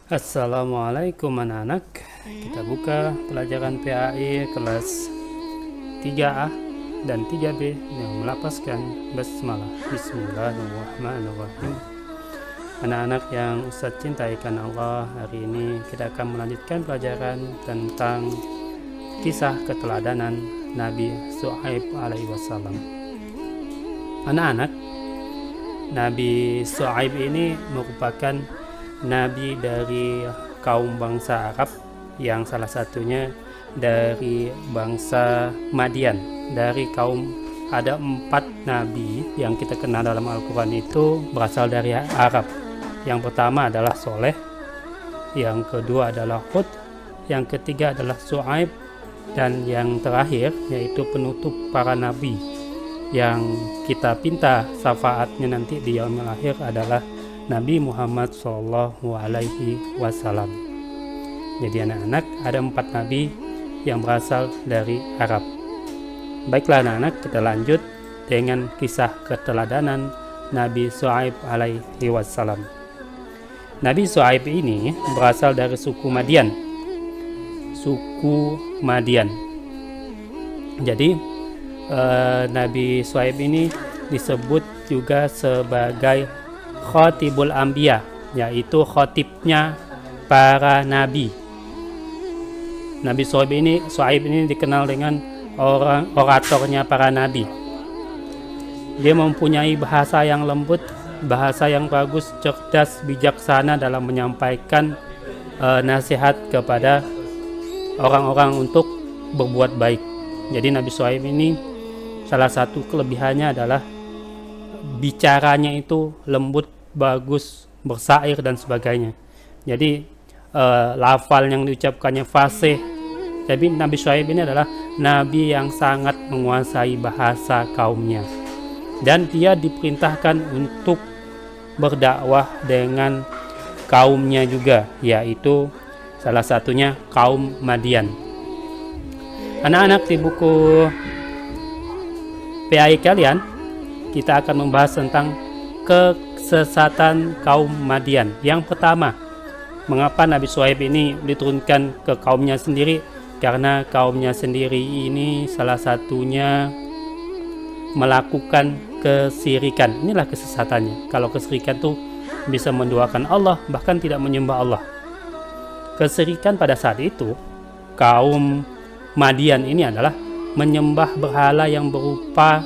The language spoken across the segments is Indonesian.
Assalamualaikum anak-anak. Kita buka pelajaran PAI kelas 3A dan 3B yang melapaskan basmalah. Bismillahirrahmanirrahim. Anak-anak yang Ustaz cintai karena Allah, hari ini kita akan melanjutkan pelajaran tentang kisah keteladanan Nabi Syuaib alaihi wasallam. Anak-anak, Nabi Syuaib ini merupakan nabi dari kaum bangsa Arab yang salah satunya dari bangsa Madian. Dari kaum ada 4 nabi yang kita kenal dalam Al-Quran itu berasal dari Arab. Yang pertama adalah Soleh, yang kedua adalah Hud, yang ketiga adalah Syuaib, dan yang terakhir yaitu penutup para nabi yang kita pinta syafaatnya nanti di yaumil akhir adalah Nabi Muhammad Shallallahu Alaihi Wasallam. Jadi anak-anak, ada 4 nabi yang berasal dari Arab. Baiklah anak-anak, kita lanjut dengan kisah keteladanan Nabi Syuaib alaihi wasallam. Nabi Syuaib ini berasal dari suku Madian. Suku Madian. Jadi Nabi Syuaib ini disebut juga sebagai Khatibul Anbiya, yaitu khatibnya para nabi. Nabi Syuaib ini dikenal dengan oratornya para nabi. Dia mempunyai bahasa yang lembut, bahasa yang bagus, cerdas, bijaksana dalam menyampaikan nasihat kepada orang-orang untuk berbuat baik. Jadi Nabi Syuaib ini salah satu kelebihannya adalah bicaranya itu lembut, bagus, bersair dan sebagainya. Jadi lafal yang diucapkannya fasih. Jadi Nabi Syuaib ini adalah nabi yang sangat menguasai bahasa kaumnya, dan dia diperintahkan untuk berdakwah dengan kaumnya juga, yaitu salah satunya kaum Madian. Anak-anak, di buku PAI kalian kita akan membahas tentang kesesatan kaum Madian. Yang pertama, mengapa Nabi Syuaib ini diturunkan ke kaumnya sendiri? Karena kaumnya sendiri ini salah satunya melakukan kesirikan. Inilah kesesatannya. Kalau kesirikan itu bisa menduakan Allah, bahkan tidak menyembah Allah. Kesirikan pada saat itu, kaum Madian ini adalah menyembah berhala yang berupa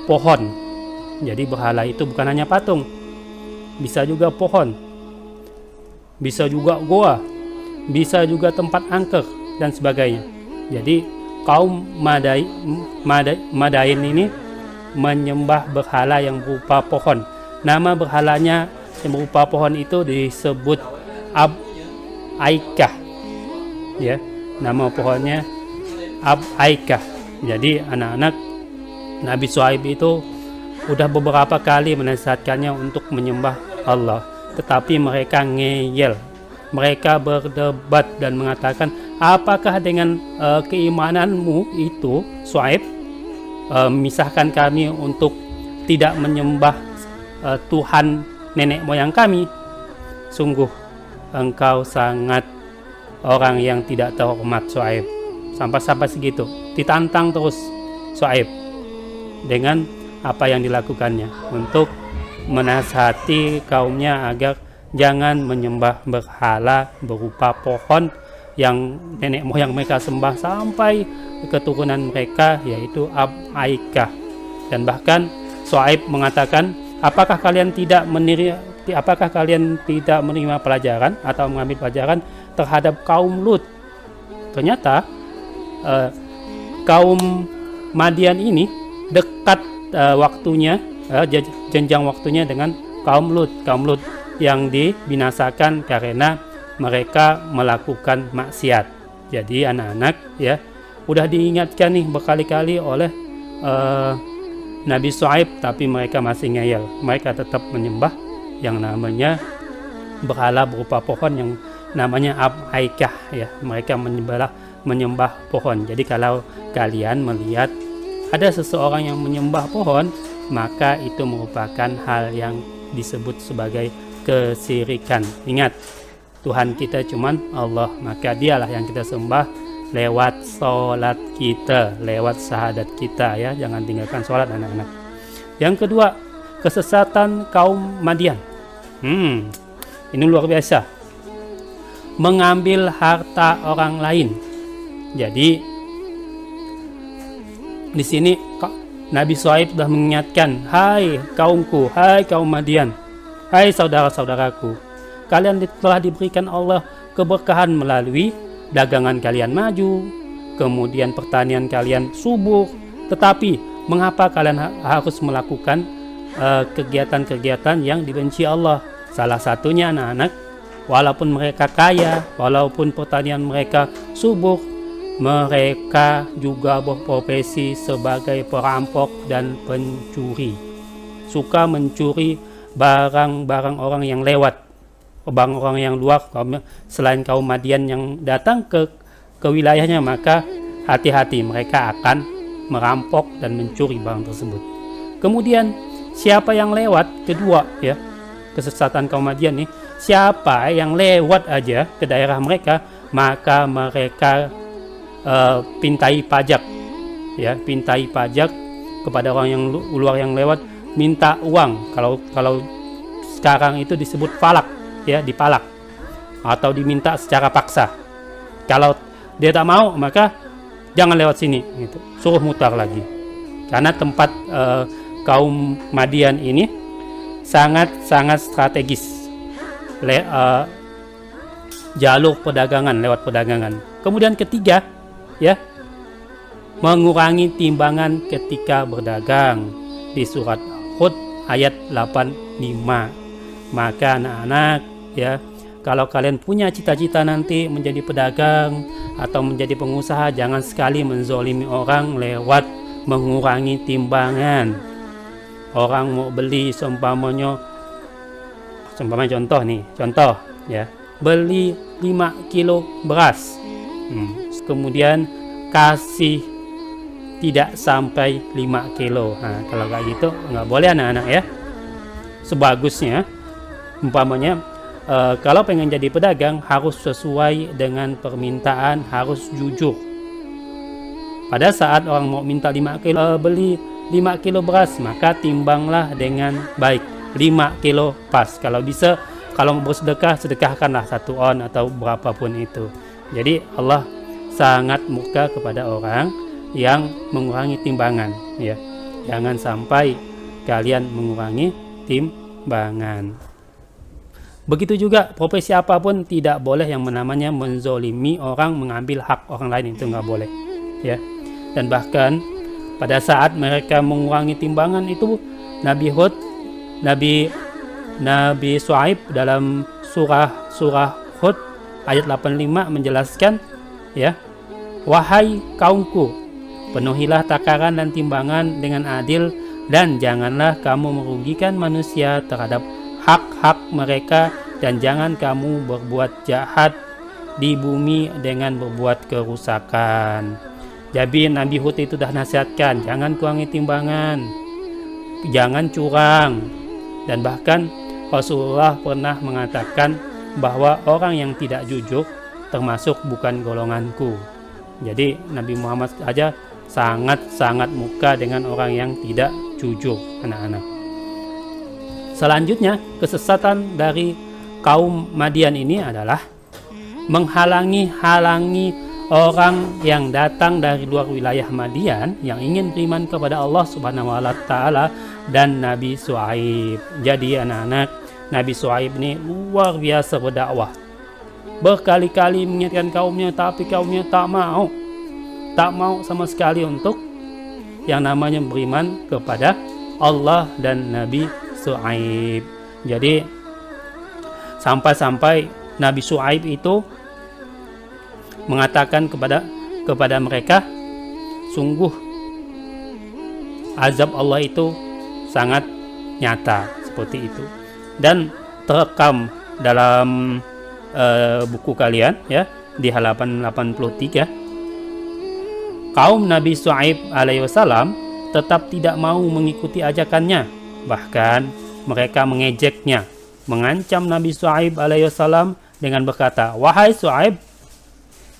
pohon. Jadi berhala itu bukan hanya patung, bisa juga pohon, bisa juga goa, bisa juga tempat angker dan sebagainya. Jadi kaum Madain ini menyembah berhala yang berupa pohon. Nama berhalanya yang berupa pohon itu disebut Ab-Aikah. Ya, nama pohonnya Ab-Aikah. Jadi anak-anak, Nabi Syuaib itu udah beberapa kali menasihatkannya untuk menyembah Allah, tetapi mereka ngeyel. Mereka berdebat dan mengatakan, apakah dengan keimananmu itu, Syuaib, misahkan kami untuk tidak menyembah Tuhan nenek moyang kami? Sungguh engkau sangat orang yang tidak terhormat, Syuaib. Sampai segitu, ditantang terus Syuaib dengan apa yang dilakukannya untuk menasihati kaumnya agar jangan menyembah berhala berupa pohon yang nenek moyang mereka sembah sampai keturunan mereka, yaitu Ab-Aikah. Dan bahkan Syuaib mengatakan, apakah kalian tidak menerima pelajaran atau mengambil pelajaran terhadap kaum Lut? Ternyata kaum Madian ini dekat waktunya, jenjang waktunya dengan kaum Lut yang dibinasakan karena mereka melakukan maksiat. Jadi anak-anak, ya, udah diingatkan nih berkali-kali oleh Nabi Syuaib, tapi mereka masih ngeyel. Mereka tetap menyembah yang namanya berhala berupa pohon yang namanya Ab-Aikah, ya. Mereka menyembah pohon. Jadi kalau kalian melihat ada seseorang yang menyembah pohon, maka itu merupakan hal yang disebut sebagai kesirikan. Ingat, Tuhan kita cuman Allah, maka dialah yang kita sembah lewat sholat kita, lewat syahadat kita ya. Jangan tinggalkan sholat anak-anak. Yang kedua, kesesatan kaum Madian. Ini luar biasa. Mengambil harta orang lain. Jadi di sini Nabi Shu'aib sudah mengingatkan, hai kaumku, hai kaum Madian, hai saudara-saudaraku, kalian telah diberikan Allah keberkahan melalui dagangan kalian maju, kemudian pertanian kalian subur, tetapi mengapa kalian harus melakukan kegiatan-kegiatan yang dibenci Allah? Salah satunya anak-anak, walaupun mereka kaya, walaupun pertanian mereka subur, mereka juga berprofesi sebagai perampok dan pencuri. Suka mencuri barang-barang orang yang lewat, orang-orang yang luar, selain kaum Madian yang datang ke wilayahnya, maka hati-hati, mereka akan merampok dan mencuri barang tersebut. Kemudian siapa yang lewat, kedua ya, kesesatan kaum Madian nih, siapa yang lewat aja ke daerah mereka, maka mereka pintai pajak ya, pintai pajak kepada orang yang luar yang lewat, minta uang. Kalau sekarang itu disebut falak ya, dipalak atau diminta secara paksa. Kalau dia tak mau, maka jangan lewat sini gitu, suruh mutar lagi. Karena tempat kaum Madian ini sangat strategis, jalur perdagangan, lewat perdagangan. Kemudian ketiga ya, mengurangi timbangan ketika berdagang di surat Hud ayat 85. Maka anak-anak ya, kalau kalian punya cita-cita nanti menjadi pedagang atau menjadi pengusaha, jangan sekali menzolimi orang lewat mengurangi timbangan. Orang mau beli seumpamanya contoh ya, beli 5 kilo beras, kemudian kasih tidak sampai 5 kilo. Nah, kalau kayak gitu nggak boleh anak-anak ya. Sebagusnya umpamanya kalau pengen jadi pedagang harus sesuai dengan permintaan, harus jujur. Pada saat orang mau minta 5 kilo, beli 5 kilo beras, maka timbanglah dengan baik, 5 kilo pas. Kalau bisa, kalau mau bersedekah, sedekahkanlah 1 on atau berapapun itu. Jadi Allah sangat murka kepada orang yang mengurangi timbangan ya. Jangan sampai kalian mengurangi timbangan. Begitu juga profesi apapun tidak boleh yang namanya menzolimi orang, mengambil hak orang lain, itu nggak boleh ya. Dan bahkan pada saat mereka mengurangi timbangan itu, Nabi Hud, Nabi Shu'aib dalam surah Hud ayat 85 menjelaskan ya, wahai kaumku, penuhilah takaran dan timbangan dengan adil, dan janganlah kamu merugikan manusia terhadap hak-hak mereka, dan jangan kamu berbuat jahat di bumi dengan berbuat kerusakan. Jadi Nabi Hud itu dah nasihatkan, jangan kurangi timbangan, jangan curang. Dan bahkan Rasulullah pernah mengatakan bahwa orang yang tidak jujur termasuk bukan golonganku. Jadi Nabi Muhammad aja sangat murka dengan orang yang tidak jujur, anak-anak. Selanjutnya, kesesatan dari kaum Madian ini adalah menghalangi orang yang datang dari luar wilayah Madian yang ingin beriman kepada Allah Subhanahu wa taala dan Nabi Shu'aib. Jadi anak-anak, Nabi Shu'aib ini luar biasa berdakwah. Berkali-kali mengingatkan kaumnya, tapi kaumnya tak mau sama sekali untuk yang namanya beriman kepada Allah dan Nabi Shu'aib. Jadi sampai Nabi Shu'aib itu mengatakan kepada mereka, sungguh azab Allah itu sangat nyata, seperti itu. Dan terekam dalam buku kalian ya, di halaman 83, kaum Nabi Shu'aib alaihi wasallam tetap tidak mau mengikuti ajakannya. Bahkan mereka mengejeknya, mengancam Nabi Shu'aib alaihi wasallam dengan berkata, "Wahai Shu'aib,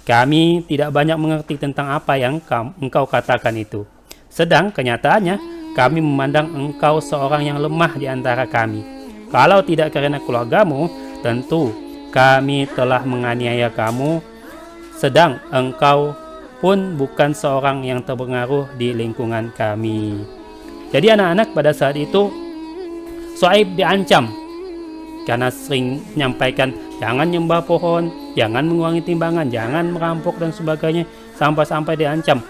kami tidak banyak mengerti tentang apa yang engkau katakan itu. Sedang kenyataannya, kami memandang engkau seorang yang lemah di antara kami. Kalau tidak karena keluargamu, tentu kami telah menganiaya kamu. Sedang engkau pun bukan seorang yang terpengaruh di lingkungan kami." Jadi anak-anak, pada saat itu Shu'aib diancam karena sering menyampaikan jangan nyembah pohon, jangan mengurangi timbangan, jangan merampok dan sebagainya, sampai-sampai diancam.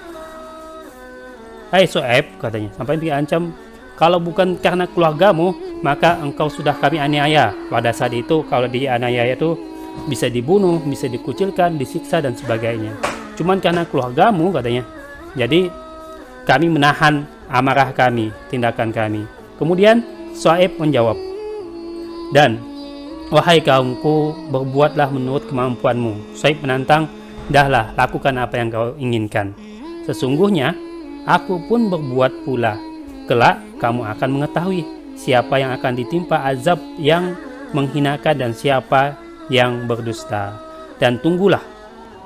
"Hai Shu'aib," katanya, sampai diancam, "kalau bukan karena keluargamu, maka engkau sudah kami aniaya." Pada saat itu kalau dianiaya itu bisa dibunuh, bisa dikucilkan, disiksa dan sebagainya. Cuman karena keluargamu, katanya, jadi kami menahan amarah kami, tindakan kami. Kemudian Shu'aib menjawab, "Dan wahai kaumku, berbuatlah menurut kemampuanmu." Shu'aib menantang, "Dahlah, lakukan apa yang kau inginkan. Sesungguhnya aku pun berbuat pula. Kelak kamu akan mengetahui siapa yang akan ditimpa azab yang menghinakan dan siapa yang berdusta. Dan tunggulah,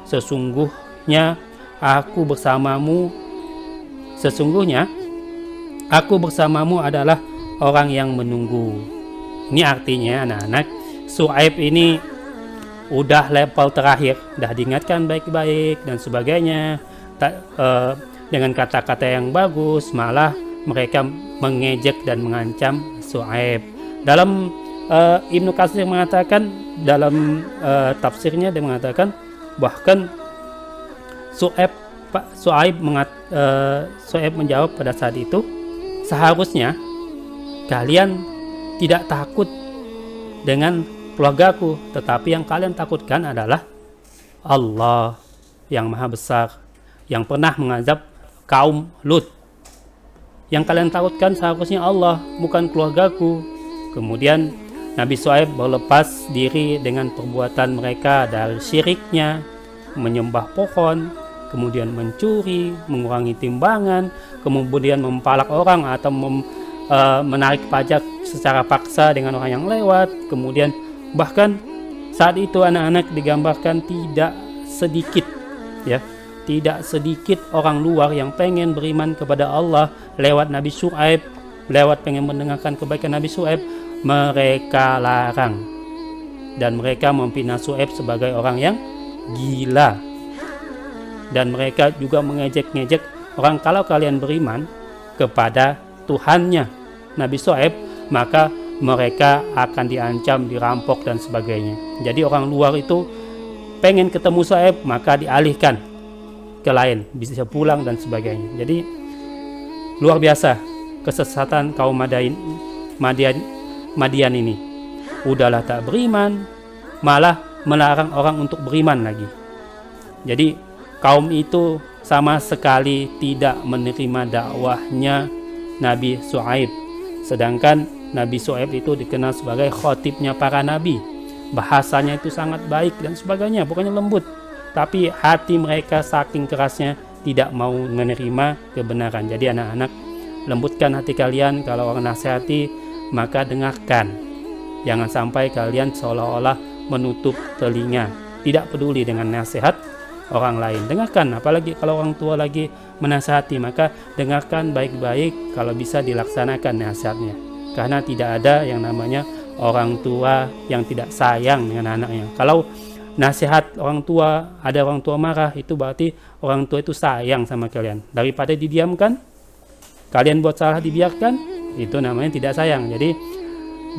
sesungguhnya aku bersamamu adalah orang yang menunggu." Ini artinya anak-anak, Shu'aib ini udah level terakhir, udah diingatkan baik-baik dan sebagainya, dengan kata-kata yang bagus, malah mereka mengejek dan mengancam Shu'aib. Dalam Ibnu Katsir mengatakan, dalam tafsirnya dia mengatakan bahkan Shu'aib menjawab pada saat itu, "Seharusnya kalian tidak takut dengan keluargaku, tetapi yang kalian takutkan adalah Allah yang maha besar, yang pernah mengazab kaum Lut. Yang kalian takutkan seharusnya Allah, bukan keluargaku." Kemudian Nabi Shu'aib berlepas diri dengan perbuatan mereka dari syiriknya, menyembah pohon, kemudian mencuri, mengurangi timbangan, kemudian mempalak orang atau menarik pajak secara paksa dengan orang yang lewat. Kemudian bahkan saat itu anak-anak digambarkan tidak sedikit orang luar yang pengen beriman kepada Allah lewat Nabi Shu'aib, lewat pengen mendengarkan kebaikan Nabi Shu'aib, mereka larang dan mereka memfitnah Shu'aib sebagai orang yang gila. Dan mereka juga mengejek-ngejek orang, kalau kalian beriman kepada Tuhannya Nabi Shu'aib, maka mereka akan diancam, dirampok dan sebagainya. Jadi orang luar itu pengen ketemu Shu'aib, maka dialihkan ke lain, bisa pulang dan sebagainya. Jadi luar biasa kesesatan kaum Madian ini. Udahlah tak beriman, malah melarang orang untuk beriman lagi. Jadi kaum itu sama sekali tidak menerima dakwahnya Nabi Shu'aib. Sedangkan Nabi Shu'aib itu dikenal sebagai khotibnya para nabi. Bahasanya itu sangat baik dan sebagainya, pokoknya lembut. Tapi hati mereka saking kerasnya tidak mau menerima kebenaran. Jadi anak-anak, lembutkan hati kalian. Kalau orang nasihati, maka dengarkan. Jangan sampai kalian seolah-olah menutup telinga, tidak peduli dengan nasihat orang lain. Dengarkan, apalagi kalau orang tua lagi menasihati, maka dengarkan baik-baik, kalau bisa dilaksanakan nasihatnya. Karena tidak ada yang namanya orang tua yang tidak sayang dengan anaknya. Kalau nasihat orang tua, ada orang tua marah, itu berarti orang tua itu sayang sama kalian. Daripada didiamkan, kalian buat salah dibiarkan, itu namanya tidak sayang. Jadi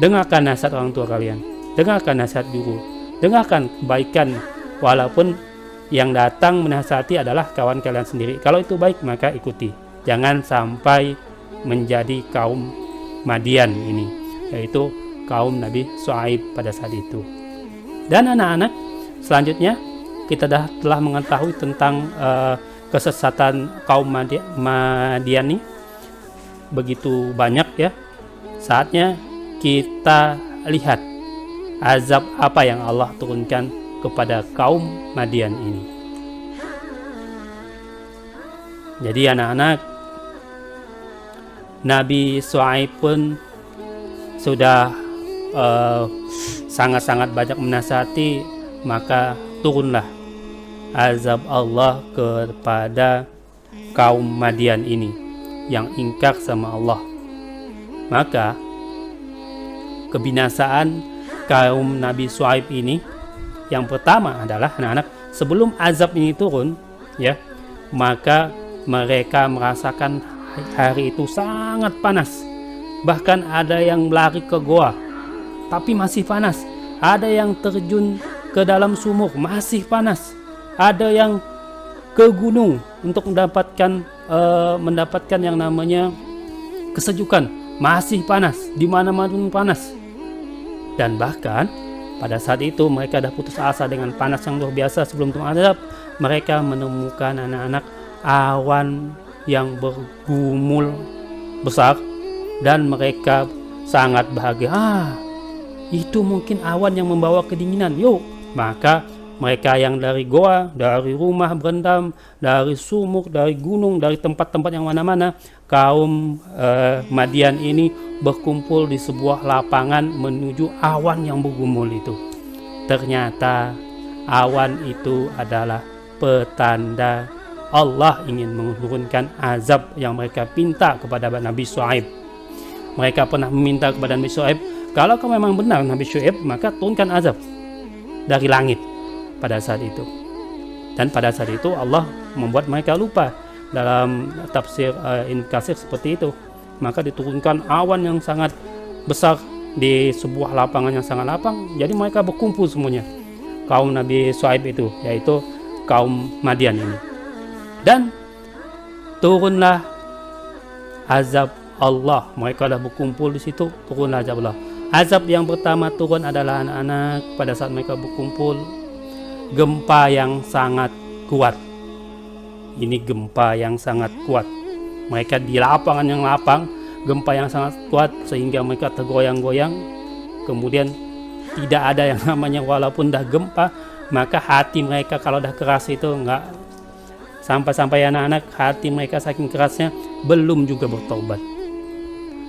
dengarkan nasihat orang tua kalian, dengarkan nasihat guru, dengarkan kebaikan, walaupun yang datang menasihati adalah kawan kalian sendiri. Kalau itu baik, maka ikuti. Jangan sampai menjadi kaum Madian ini, yaitu kaum Nabi Shu'aib pada saat itu. Dan anak-anak, selanjutnya kita telah mengetahui tentang kesesatan kaum Madian ini begitu banyak ya. Saatnya kita lihat azab apa yang Allah turunkan kepada kaum Madian ini. Jadi anak-anak, Nabi Shu'aib pun sudah sangat-sangat banyak menasihati maka turunlah azab Allah kepada kaum Madian ini yang ingkar sama Allah. Maka kebinasaan kaum Nabi Shu'aib ini yang pertama adalah anak-anak, sebelum azab ini turun ya, maka mereka merasakan hari itu sangat panas. Bahkan ada yang lari ke goa tapi masih panas, ada yang terjun ke dalam sumur masih panas, ada yang ke gunung untuk mendapatkan yang namanya kesejukan, masih panas, di mana-mana panas. Dan bahkan pada saat itu mereka dah putus asa dengan panas yang luar biasa sebelum turun azab. Mereka menemukan anak-anak awan yang bergumul besar dan mereka sangat bahagia. Itu mungkin awan yang membawa kedinginan. Yuk, maka mereka yang dari goa, dari rumah berendam, dari sumur, dari gunung, dari tempat-tempat yang mana-mana, kaum Madian ini berkumpul di sebuah lapangan menuju awan yang bergumul itu. Ternyata awan itu adalah petanda Allah ingin menurunkan azab yang mereka pinta kepada Nabi Shu'aib. Mereka pernah meminta kepada Nabi Shu'aib, kalau kau memang benar Nabi Shu'aib, maka turunkan azab dari langit pada saat itu. Dan pada saat itu Allah membuat mereka lupa. Dalam tafsir Ibnu Katsir seperti itu. Maka diturunkan awan yang sangat besar di sebuah lapangan yang sangat lapang. Jadi mereka berkumpul semuanya, kaum Nabi Shu'aib itu, yaitu kaum Madian ini. Dan turunlah azab Allah. Mereka dah berkumpul di situ, turunlah azab Allah. Azab yang pertama turun adalah anak-anak pada saat mereka berkumpul, gempa yang sangat kuat. Ini gempa yang sangat kuat. Mereka di lapangan yang lapang, gempa yang sangat kuat sehingga mereka tergoyang-goyang. Kemudian tidak ada yang namanya, walaupun dah gempa, maka hati mereka kalau dah keras itu enggak, sampai anak-anak hati mereka saking kerasnya belum juga bertobat.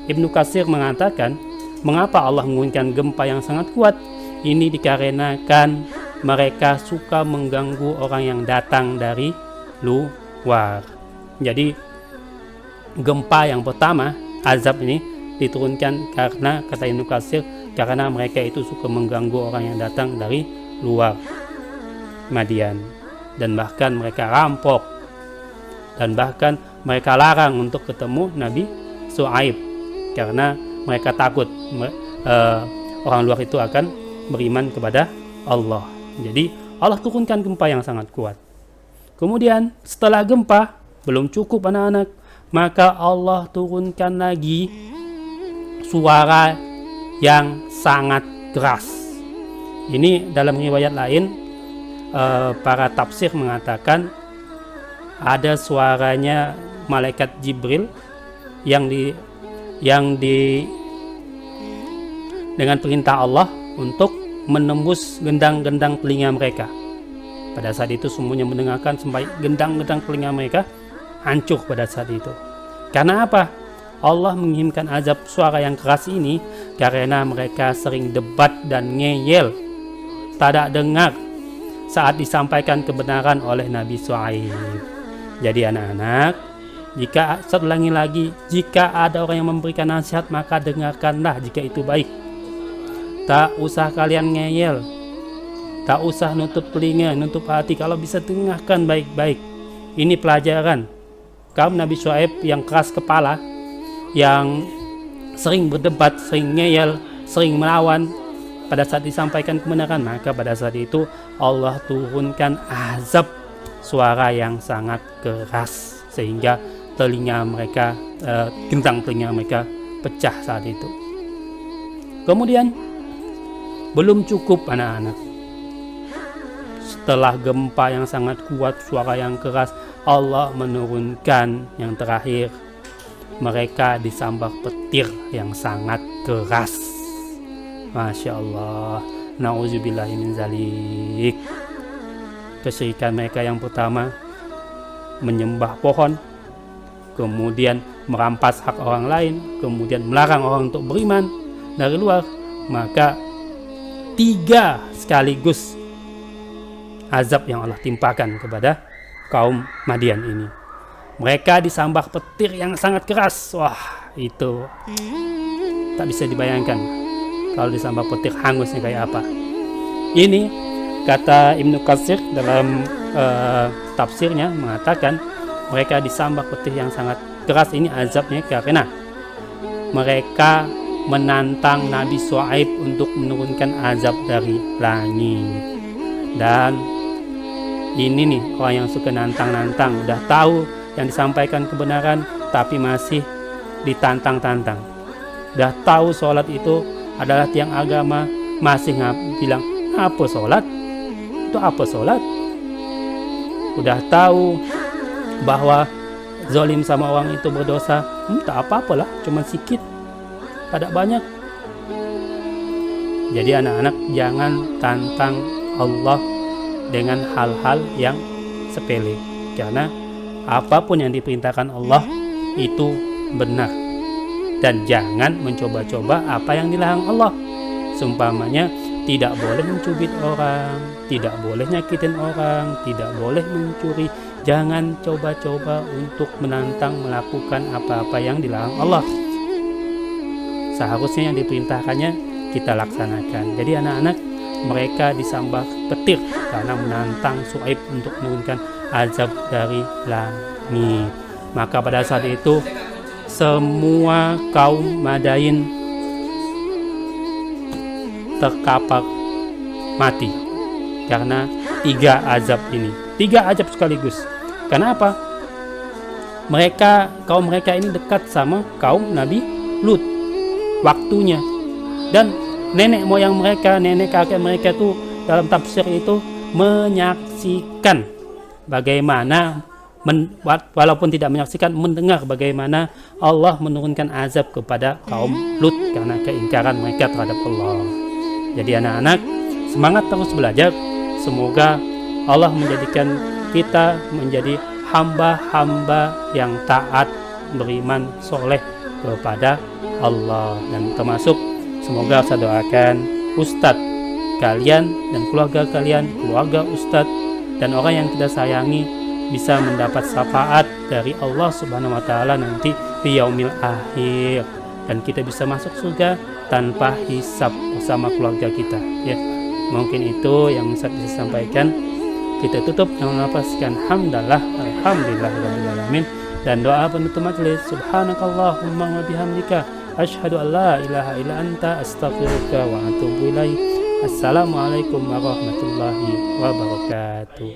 Ibnu Katsir mengatakan, mengapa Allah menggunakan gempa yang sangat kuat? Ini dikarenakan mereka suka mengganggu orang yang datang dari luar. Jadi gempa yang pertama, azab ini diturunkan karena, kata Ibnu Katsir, karena mereka itu suka mengganggu orang yang datang dari luar Madian. Dan bahkan mereka rampok, dan bahkan mereka larang untuk ketemu Nabi Shu'aib karena mereka takut orang luar itu akan beriman kepada Allah. Jadi Allah turunkan gempa yang sangat kuat. Kemudian setelah gempa belum cukup anak-anak, maka Allah turunkan lagi suara yang sangat keras. Ini dalam riwayat lain para tafsir mengatakan ada suaranya malaikat Jibril yang dengan perintah Allah untuk menembus gendang-gendang telinga mereka. Pada saat itu semuanya mendengarkan sampai gendang-gendang telinga mereka hancur pada saat itu. Karena apa? Allah mengirimkan azab suara yang keras ini karena mereka sering debat dan ngeyel, tidak dengar saat disampaikan kebenaran oleh Nabi Shu'aib. Jadi anak-anak, jika selangi lagi, jika ada orang yang memberikan nasihat, maka dengarkanlah jika itu baik. Tak usah kalian ngeyel, tak usah nutup telinga, nutup hati. Kalau bisa dengarkan baik-baik. Ini pelajaran kaum Nabi Shu'aib yang keras kepala, yang sering berdebat, sering ngeyel, sering melawan pada saat disampaikan kebenaran. Maka pada saat itu Allah turunkan azab suara yang sangat keras sehingga telinga mereka, gendang telinga mereka pecah saat itu. Kemudian belum cukup anak-anak. Setelah gempa yang sangat kuat, suara yang keras, Allah menurunkan yang terakhir. Mereka disambar petir yang sangat keras. Masya Allah. Na'udzubillahi min zalik. Kesyirikan mereka yang pertama, menyembah pohon, kemudian merampas hak orang lain, kemudian melarang orang untuk beriman dari luar. Maka 3 sekaligus azab yang Allah timpakan kepada kaum Madian ini. Mereka disambak petir yang sangat keras. Wah, itu tak bisa dibayangkan kalau disambak petir hangusnya kayak apa. Ini kata Ibnu Katsir dalam tafsirnya mengatakan mereka disambak petir yang sangat keras ini azabnya karena mereka menantang Nabi Shu'aib untuk menurunkan azab dari langit. Dan ini nih orang yang suka nantang-nantang, udah tahu yang disampaikan kebenaran tapi masih ditantang-tantang. Udah tahu sholat itu adalah tiang agama, masih bilang apa sholat? Itu apa sholat? Udah tahu bahwa zalim sama orang itu berdosa, tak apa-apalah, cuma sedikit, ada banyak. Jadi anak-anak jangan tantang Allah dengan hal-hal yang sepele, karena apapun yang diperintahkan Allah itu benar, dan jangan mencoba-coba apa yang dilarang Allah. Seumpamanya tidak boleh mencubit orang, tidak boleh nyakitin orang, tidak boleh mencuri. Jangan coba-coba untuk menantang melakukan apa-apa yang dilarang Allah. Seharusnya yang diperintahkannya kita laksanakan. Jadi anak-anak, mereka disambak petir karena menantang Shu'aib untuk menurunkan azab dari langit. Maka pada saat itu semua kaum Madain terkapar mati karena 3 azab ini. 3 azab sekaligus. Kenapa? Kaum mereka ini dekat sama kaum Nabi Lut waktunya, dan nenek moyang mereka, nenek kakek mereka tuh dalam tafsir itu menyaksikan bagaimana walaupun tidak menyaksikan, mendengar bagaimana Allah menurunkan azab kepada kaum Lut karena keingkaran mereka terhadap Allah. Jadi anak-anak, semangat terus belajar. Semoga Allah menjadikan kita menjadi hamba-hamba yang taat, beriman, soleh kepada Allah. Dan termasuk semoga saya doakan Ustadz kalian dan keluarga kalian, keluarga Ustadz dan orang yang kita sayangi bisa mendapat syafaat dari Allah Subhanahu wa taala nanti di yaumil akhir, dan kita bisa masuk surga tanpa hisab bersama keluarga kita, ya. Mungkin itu yang saya bisa sampaikan. Kita tutup dengan melafazkan hamdalah, alhamdulillahirabbil alamin, dan doa penutup majelis, subhanakallahumma wa bihamdika asyhadu an la ilaha illa anta astaghfiruka wa atubu ilaik. Assalamualaikum warahmatullahi wabarakatuh.